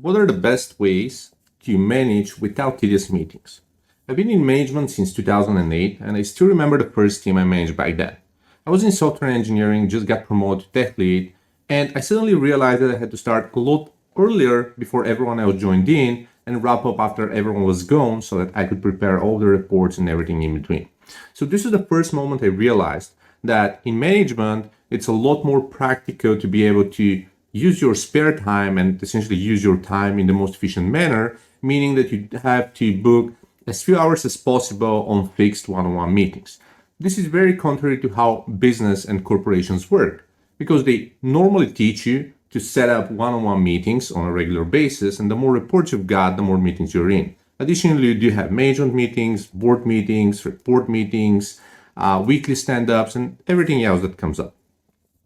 What are the best ways to manage without tedious meetings? I've been in management since 2008, and I still remember the first team I managed back then. I was in software engineering, just got promoted to tech lead, and I suddenly realized that I had to start a lot earlier before everyone else joined in and wrap up after everyone was gone so that I could prepare all the reports and everything in between. So this is the first moment I realized that in management, it's a lot more practical to be able to use your spare time and essentially use your time in the most efficient manner, meaning that you have to book as few hours as possible on fixed one-on-one meetings. This is very contrary to how business and corporations work, because they normally teach you to set up one-on-one meetings on a regular basis, and the more reports you've got, the more meetings you're in. Additionally, you do have management meetings, board meetings, report meetings, weekly stand-ups, and everything else that comes up.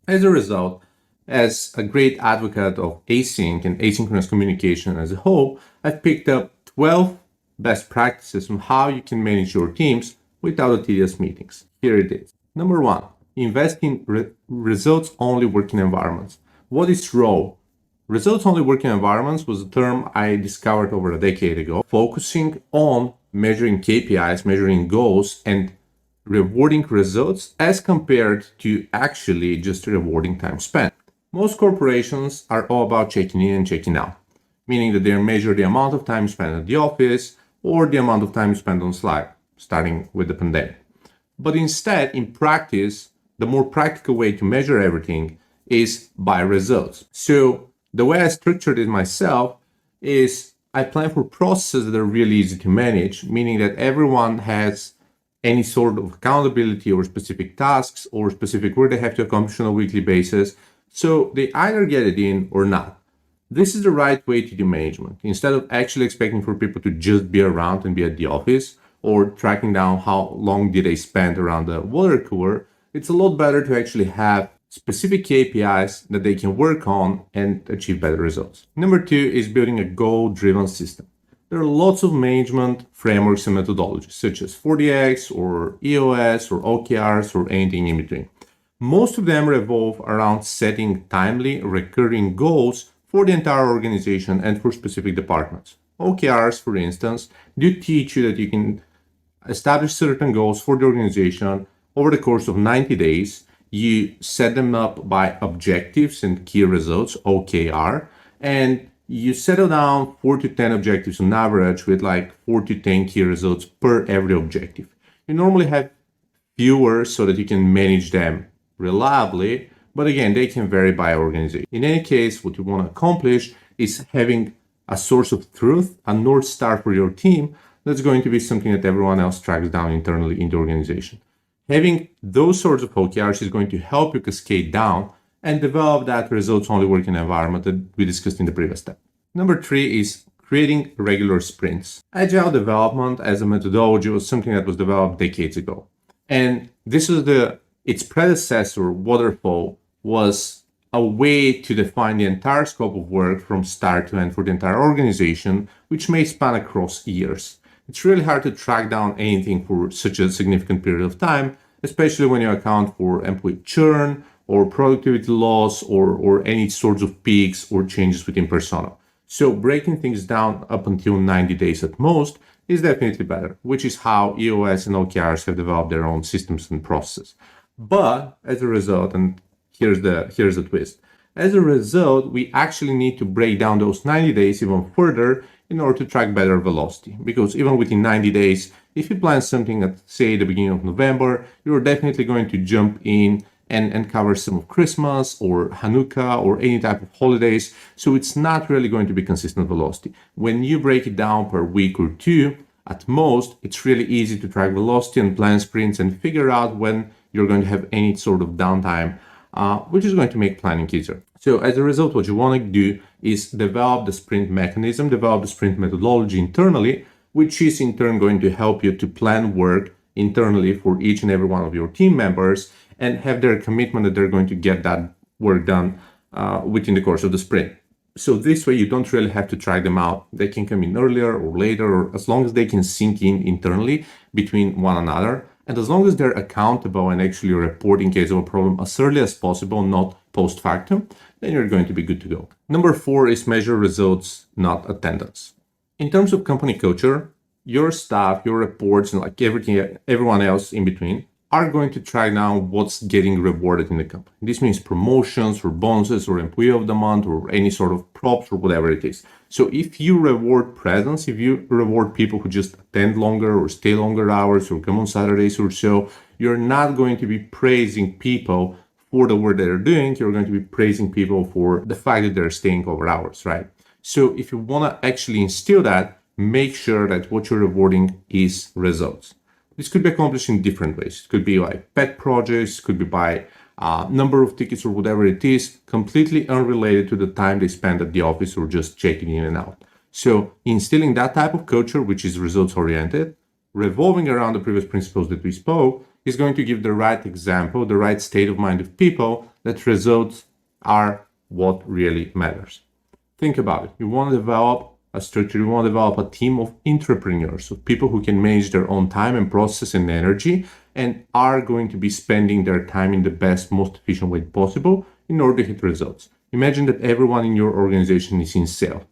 As a result, as a great advocate of async and asynchronous communication as a whole, I've picked up 12 best practices on how you can manage your teams without the tedious meetings. Here it is. Number 1, invest in results-only working environments. What is RAW? Results-only working environments was a term I discovered over a decade ago, focusing on measuring KPIs, measuring goals, and rewarding results as compared to actually just rewarding time spent. Most corporations are all about checking in and checking out, meaning that they measure the amount of time spent at the office or the amount of time spent on Slack, starting with the pandemic. But instead, in practice, the more practical way to measure everything is by results. So the way I structured it myself is I plan for processes that are really easy to manage, meaning that everyone has any sort of accountability or specific tasks or specific work they have to accomplish on a weekly basis. So they either get it in or not. This is the right way to do management. Instead of actually expecting for people to just be around and be at the office or tracking down how long did they spend around the water cooler, it's a lot better to actually have specific KPIs that they can work on and achieve better results. Number 2 is building a goal-driven system. There are lots of management frameworks and methodologies such as 40X or EOS or OKRs or anything in between. Most of them revolve around setting timely, recurring goals for the entire organization and for specific departments. OKRs, for instance, do teach you that you can establish certain goals for the organization over the course of 90 days. You set them up by objectives and key results, OKR, and you settle down 4 to 10 objectives on average with like 4 to 10 key results per every objective. You normally have fewer so that you can manage them reliably, but again, they can vary by organization. In any case, what you want to accomplish is having a source of truth, a North Star for your team that's going to be something that everyone else tracks down internally in the organization. Having those sorts of OKRs is going to help you cascade down and develop that results-only working environment that we discussed in the previous step. Number 3 is creating regular sprints. Agile development as a methodology was something that was developed decades ago. And this is its predecessor, Waterfall, was a way to define the entire scope of work from start to end for the entire organization, which may span across years. It's really hard to track down anything for such a significant period of time, especially when you account for employee churn or productivity loss or any sorts of peaks or changes within personnel. So breaking things down up until 90 days at most is definitely better, which is how EOS and OKRs have developed their own systems and processes. But as a result, and here's the twist, as a result, we actually need to break down those 90 days even further in order to track better velocity. Because even within 90 days, if you plan something at, say, the beginning of November, you're definitely going to jump in and cover some of Christmas or Hanukkah or any type of holidays. So it's not really going to be consistent velocity. When you break it down per week or two, at most, it's really easy to track velocity and plan sprints and figure out when you're going to have any sort of downtime, which is going to make planning easier. So as a result, what you want to do is develop the sprint mechanism, develop the sprint methodology internally, which is in turn going to help you to plan work internally for each and every one of your team members and have their commitment that they're going to get that work done within the course of the sprint. So this way you don't really have to track them out. They can come in earlier or later, or as long as they can sync in internally between one another. And as long as they're accountable and actually report in case of a problem as early as possible, not post factum, then you're going to be good to go. Number 4 is measure results, not attendance. In terms of company culture, your staff, your reports, and like everyone else in between are going to track down what's getting rewarded in the company. This means promotions or bonuses or employee of the month or any sort of props or whatever it is. So if you reward presence, if you reward people who just attend longer or stay longer hours or come on Saturdays or so, you're not going to be praising people for the work that they're doing. You're going to be praising people for the fact that they're staying over hours, right? So if you want to actually instill that, make sure that what you're rewarding is results. This could be accomplished in different ways. It could be like pet projects, could be by number of tickets or whatever it is, completely unrelated to the time they spend at the office or just checking in and out. So instilling that type of culture, which is results oriented, revolving around the previous principles that we spoke, is going to give the right example, the right state of mind of people that results are what really matters. Think about it. You want to develop a structure, you want to develop a team of entrepreneurs, of people who can manage their own time and process and energy and are going to be spending their time in the best, most efficient way possible in order to hit results. Imagine that everyone in your organization is in sales.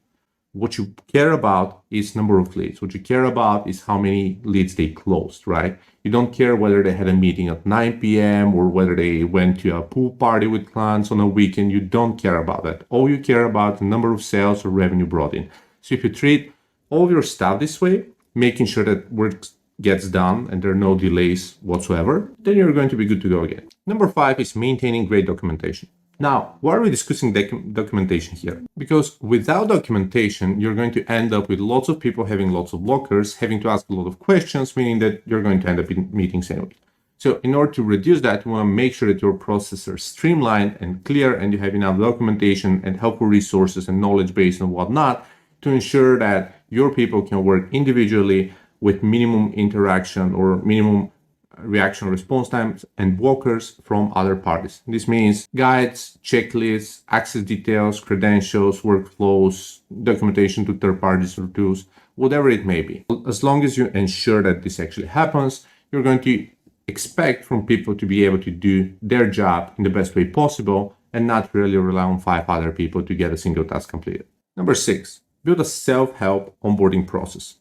What you care about is number of leads. What you care about is how many leads they closed, right? You don't care whether they had a meeting at 9 p.m. or whether they went to a pool party with clients on a weekend. You don't care about that. All you care about is the number of sales or revenue brought in. So if you treat all of your staff this way, making sure that work gets done and there are no delays whatsoever, then you're going to be good to go again. Number 5 is maintaining great documentation. Now, why are we discussing documentation here? Because without documentation, you're going to end up with lots of people having lots of blockers, having to ask a lot of questions, meaning that you're going to end up in meetings anyway. So in order to reduce that, you want to make sure that your processes are streamlined and clear and you have enough documentation and helpful resources and knowledge base and whatnot to ensure that your people can work individually with minimum interaction or minimum reaction response times and blockers from other parties. This means guides, checklists, access details, credentials, workflows, documentation to third parties or tools, whatever it may be. As long as you ensure that this actually happens, you're going to expect from people to be able to do their job in the best way possible and not really rely on 5 other people to get a single task completed. Number 6, build a self-help onboarding process.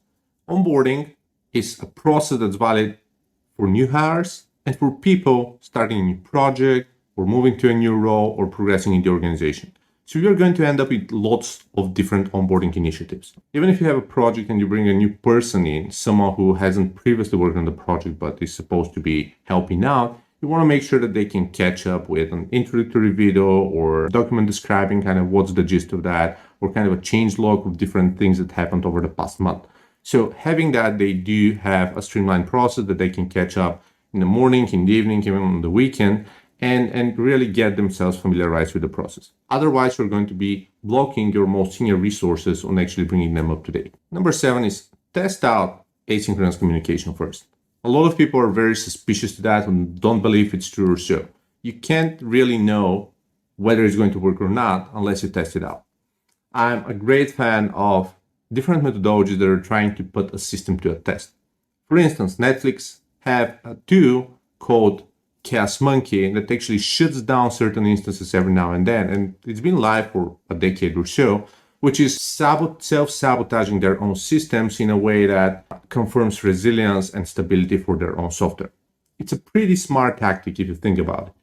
Onboarding is a process that's valid for new hires and for people starting a new project or moving to a new role or progressing in the organization. So you're going to end up with lots of different onboarding initiatives. Even if you have a project and you bring a new person in, someone who hasn't previously worked on the project but is supposed to be helping out, you want to make sure that they can catch up with an introductory video or document describing kind of what's the gist of that, or kind of a change log of different things that happened over the past month. So having that, they do have a streamlined process that they can catch up in the morning, in the evening, even on the weekend, and really get themselves familiarized with the process. Otherwise, you're going to be blocking your most senior resources on actually bringing them up to date. Number 7 is test out asynchronous communication first. A lot of people are very suspicious to that and don't believe it's true or so. You can't really know whether it's going to work or not unless you test it out. I'm a great fan of different methodologies that are trying to put a system to a test. For instance, Netflix have a tool called Chaos Monkey that actually shuts down certain instances every now and then, and it's been live for a decade or so, which is self-sabotaging their own systems in a way that confirms resilience and stability for their own software. It's a pretty smart tactic if you think about it.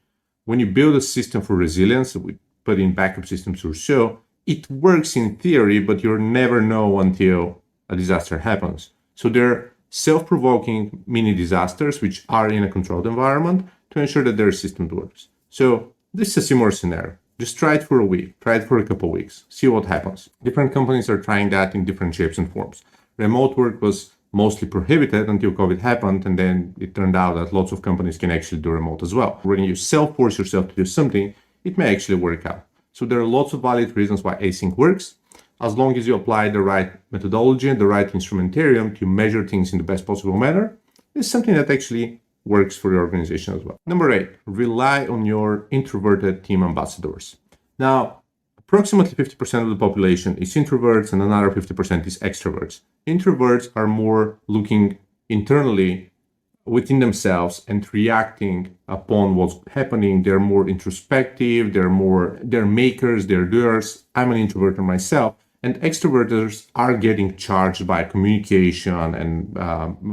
When you build a system for resilience, we put in backup systems or so, it works in theory, but you'll never know until a disaster happens. So they're self-provoking mini disasters, which are in a controlled environment to ensure that their system works. So this is a similar scenario. Just try it for a week, try it for a couple of weeks, see what happens. Different companies are trying that in different shapes and forms. Remote work was mostly prohibited until COVID happened, and then it turned out that lots of companies can actually do remote as well. When you self-force yourself to do something, it may actually work out. So there are lots of valid reasons why async works, as long as you apply the right methodology and the right instrumentarium to measure things in the best possible manner. It's something that actually works for your organization as well. Number 8, rely on your introverted team ambassadors. Now, approximately 50% of the population is introverts and another 50% is extroverts. Introverts are more looking internally within themselves and reacting upon what's happening. They're more introspective, they're makers, they're doers. I'm an introvert myself. And extroverts are getting charged by communication and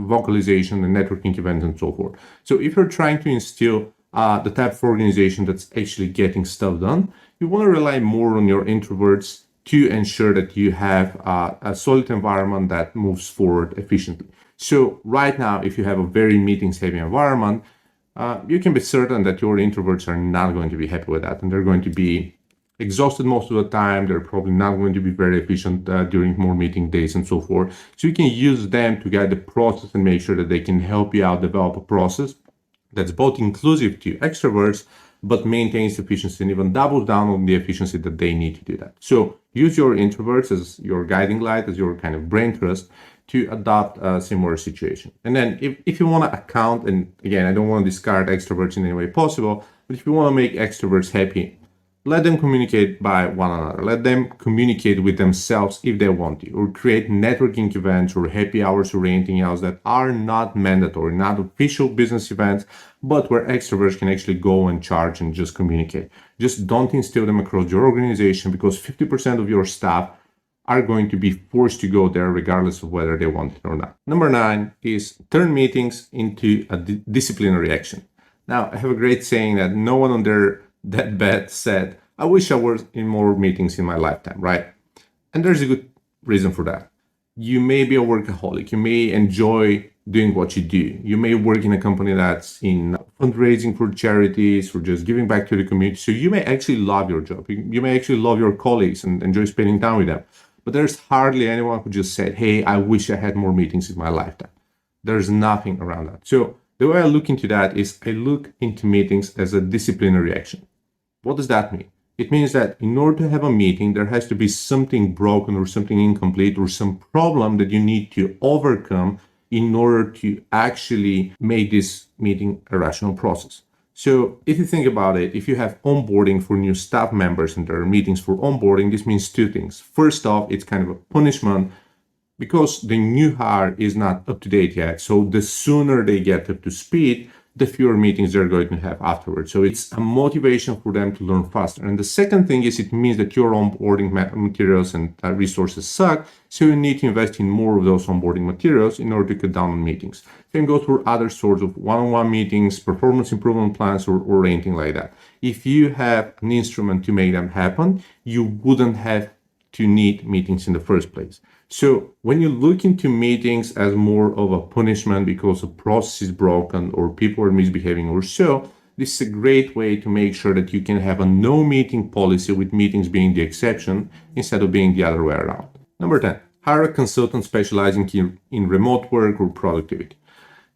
vocalization and networking events and so forth. So if you're trying to instill the type of organization that's actually getting stuff done, you want to rely more on your introverts to ensure that you have a solid environment that moves forward efficiently. So right now, if you have a very meetings heavy environment, you can be certain that your introverts are not going to be happy with that, and they're going to be exhausted most of the time. They're probably not going to be very efficient during more meeting days and so forth. So you can use them to guide the process and make sure that they can help you out develop a process that's both inclusive to extroverts, but maintains efficiency and even doubles down on the efficiency that they need to do that. So use your introverts as your guiding light, as your kind of brain trust to adopt a similar situation. And then if you want to account, and again, I don't want to discard extroverts in any way possible, but if you want to make extroverts happy, let them communicate by one another. Let them communicate with themselves if they want to, or create networking events or happy hours or anything else that are not mandatory, not official business events, but where extroverts can actually go and charge and just communicate. Just don't instill them across your organization, because 50% of your staff are going to be forced to go there regardless of whether they want it or not. Number 9 is turn meetings into a disciplinary action. Now, I have a great saying that no one on their deathbed said, I wish I was in more meetings in my lifetime, right? And there's a good reason for that. You may be a workaholic. You may enjoy doing what you do. You may work in a company that's in fundraising for charities or just giving back to the community. So you may actually love your job. You may actually love your colleagues and enjoy spending time with them. But there's hardly anyone who just said, hey, I wish I had more meetings in my lifetime. There's nothing around that. So the way I look into that is I look into meetings as a disciplinary action. What does that mean? It means that in order to have a meeting, there has to be something broken or something incomplete or some problem that you need to overcome in order to actually make this meeting a rational process. So if you think about it, if you have onboarding for new staff members and there are meetings for onboarding, this means two things. First off, it's kind of a punishment because the new hire is not up to date yet. So the sooner they get up to speed, the fewer meetings they're going to have afterwards. So it's a motivation for them to learn faster. And the second thing is it means that your onboarding materials and resources suck. So you need to invest in more of those onboarding materials in order to cut down on meetings. Same goes for other sorts of one-on-one meetings, performance improvement plans, or anything like that. If you have an instrument to make them happen, you wouldn't have to need meetings in the first place. So when you look into meetings as more of a punishment because a process is broken or people are misbehaving or so, this is a great way to make sure that you can have a no meeting policy, with meetings being the exception instead of being the other way around. Number 10, hire a consultant specializing in remote work or productivity.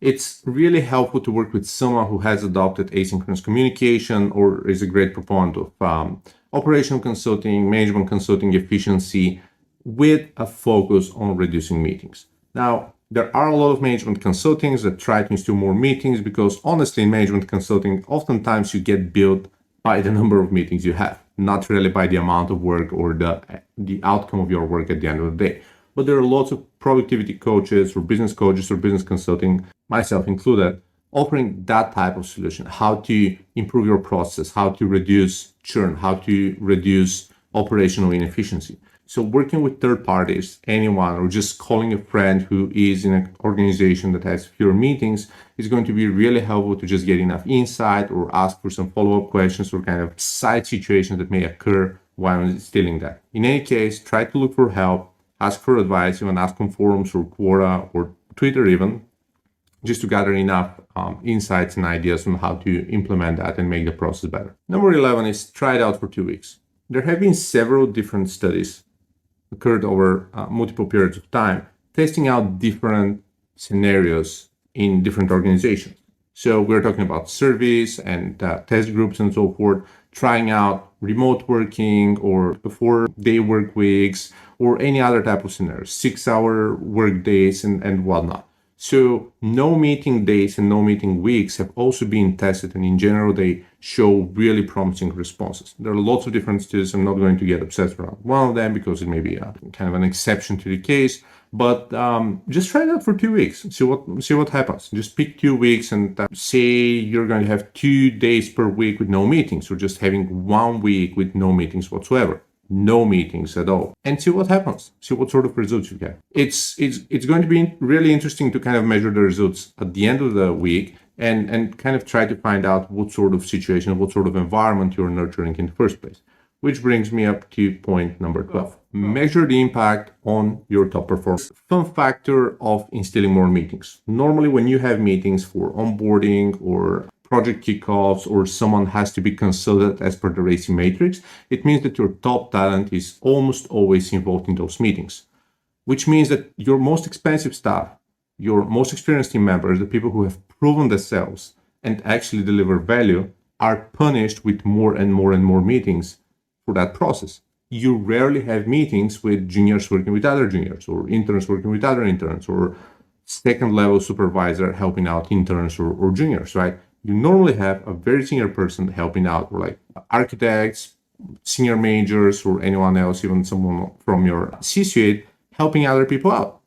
It's really helpful to work with someone who has adopted asynchronous communication or is a great proponent of operational consulting, management consulting, efficiency, with a focus on reducing meetings. Now, there are a lot of management consultings that try to instill more meetings because honestly, in management consulting, oftentimes you get billed by the number of meetings you have, not really by the amount of work or the outcome of your work at the end of the day. But there are lots of productivity coaches or business consulting, myself included, offering that type of solution, how to improve your process, how to reduce churn, how to reduce operational inefficiency. So working with third parties, anyone, or just calling a friend who is in an organization that has fewer meetings is going to be really helpful to just get enough insight or ask for some follow-up questions or kind of side situations that may occur while instilling that. In any case, try to look for help, ask for advice, even ask on forums or Quora or Twitter even, just to gather enough insights and ideas on how to implement that and make the process better. Number 11 is try it out for 2 weeks. There have been several different studies occurred over multiple periods of time, testing out different scenarios in different organizations. So we're talking about surveys and test groups and so forth, trying out remote working or 4-day work weeks or any other type of scenario, 6-hour work days and whatnot. So no meeting days and no meeting weeks have also been tested, and in general, they show really promising responses. There are lots of different studies. I'm not going to get obsessed around one of them because it may be kind of an exception to the case. But just try that for 2 weeks. See what happens. Just pick 2 weeks and say you're going to have 2 days per week with no meetings, or just having 1 week with no meetings whatsoever. No meetings at all, and see what happens. See what sort of results you get. It's going to be really interesting to kind of measure the results at the end of the week and kind of try to find out what sort of situation, what sort of environment you're nurturing in the first place. Which brings me up to point number 12. Measure the impact on your top performers. Fun factor of instilling more meetings. Normally, when you have meetings for onboarding or project kickoffs, or someone has to be consulted as per the racing matrix, it means that your top talent is almost always involved in those meetings, which means that your most expensive staff, your most experienced team members, the people who have proven themselves and actually deliver value, are punished with more and more and more meetings for that process. You rarely have meetings with juniors working with other juniors, or interns working with other interns, or second level supervisor helping out interns or juniors, right? You normally have a very senior person helping out, or like architects, senior managers, or anyone else, even someone from your C-suite, helping other people out,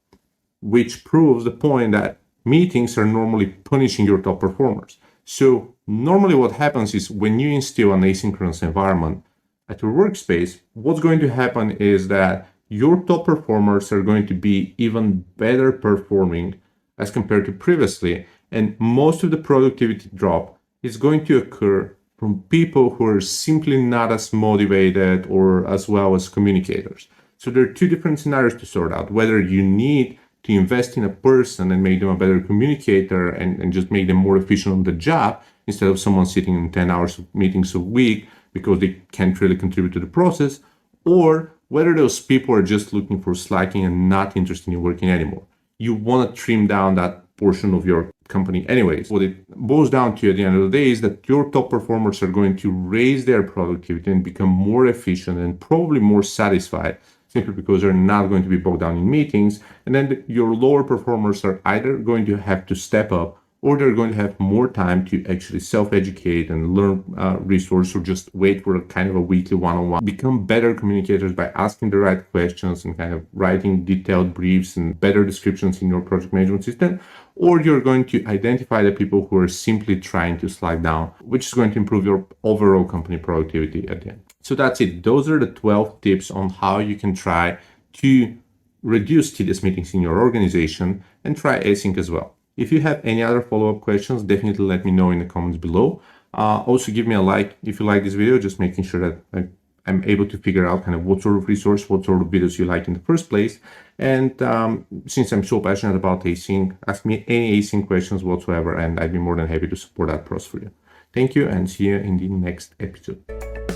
which proves the point that meetings are normally punishing your top performers. So normally what happens is when you instill an asynchronous environment at your workspace, what's going to happen is that your top performers are going to be even better performing as compared to previously. And most of the productivity drop is going to occur from people who are simply not as motivated or as well as communicators. So there are two different scenarios to sort out: whether you need to invest in a person and make them a better communicator and just make them more efficient on the job, instead of someone sitting in 10 hours of meetings a week because they can't really contribute to the process, or whether those people are just looking for slacking and not interested in working anymore. You want to trim down that portion of your company anyways. What it boils down to at the end of the day is that your top performers are going to raise their productivity and become more efficient and probably more satisfied, simply because they're not going to be bogged down in meetings. And then your lower performers are either going to have to step up, or they're going to have more time to actually self-educate and learn resources, or just wait for a kind of a weekly one-on-one. Become better communicators by asking the right questions and kind of writing detailed briefs and better descriptions in your project management system. Or you're going to identify the people who are simply trying to slide down, which is going to improve your overall company productivity at the end. So that's it. Those are the 12 tips on how you can try to reduce tedious meetings in your organization, and try async as well. If you have any other follow-up questions, definitely let me know in the comments below. Also give me a like if you like this video, just making sure that I'm able to figure out kind of what sort of resource, what sort of videos you like in the first place. And since I'm so passionate about async, ask me any async questions whatsoever, and I'd be more than happy to support that process for you. Thank you, and see you in the next episode.